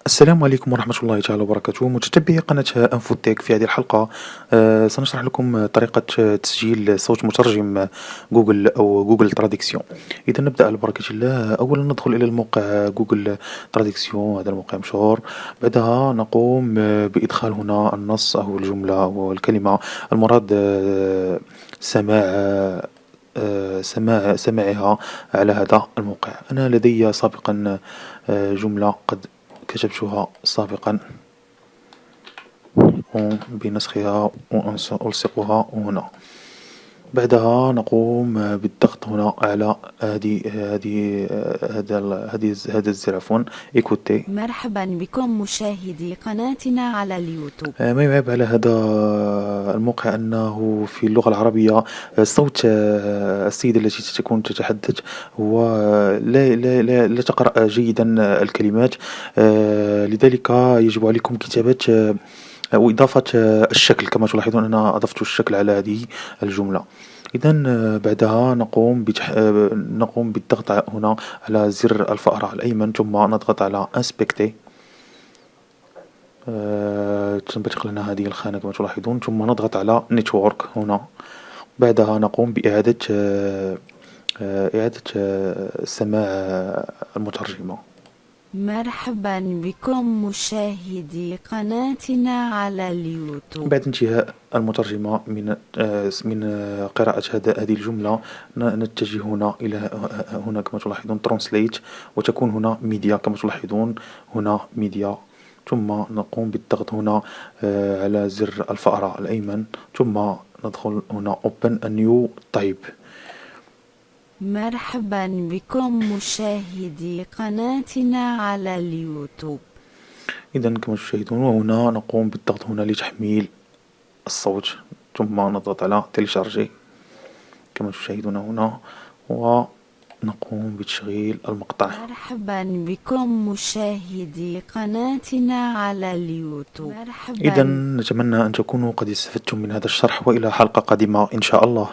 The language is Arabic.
السلام عليكم ورحمة الله تعالى وبركاته. متتبعي قناة انفوتيك، في هذه الحلقة سنشرح لكم طريقة تسجيل صوت مترجم جوجل أو جوجل تراديكسيون. إذا نبدأ على بركة الله. أولا ندخل إلى الموقع جوجل تراديكسيون، هذا الموقع مشهور. بعدها نقوم بإدخال هنا النص أو الجملة أو الكلمة المراد سماع سماعها على هذا الموقع. أنا لدي سابقا جملة قد كتبتها سابقا، نقوم بنسخها وألصقها هنا. بعدها نقوم بالضغط هنا على هذا الزر، عفوا إيكوتي. مرحبا بكم مشاهدي قناتنا على اليوتيوب. ما يعيب على هذا الموقع أنه في اللغة العربية صوت السيدة التي تكون تتحدث هو لا تقرأ جيدا الكلمات، لذلك يجب عليكم كتابة وإضافة الشكل. كما تلاحظون أنا أضفت الشكل على هذه الجملة. إذا بعدها نقوم بالضغط هنا على زر الفأرة الأيمن، ثم نضغط على انسبكتي. تنبثق لنا هذه الخانة كما تلاحظون، ثم نضغط على نتورك هنا. بعدها نقوم بإعادة سماع المترجمة. مرحبا بكم مشاهدي قناتنا على اليوتيوب. بعد انتهاء المترجمة من قراءة هذه الجملة، نتجه هنا إلى هنا كما تلاحظون ترانسليت، وتكون هنا ميديا كما تلاحظون هنا ميديا. ثم نقوم بالضغط هنا على زر الفأرة الأيمن، ثم ندخل هنا Open a new type. مرحبا بكم مشاهدي قناتنا على اليوتيوب. إذا كما تشاهدون، وهنا نقوم بالضغط هنا لتحميل الصوت، ثم نضغط على تيليشارجي كما تشاهدون هنا، ونقوم بتشغيل المقطع. مرحبا بكم مشاهدي قناتنا على اليوتيوب. إذا نتمنى أن تكونوا قد استفدتم من هذا الشرح، وإلى حلقة قادمة إن شاء الله.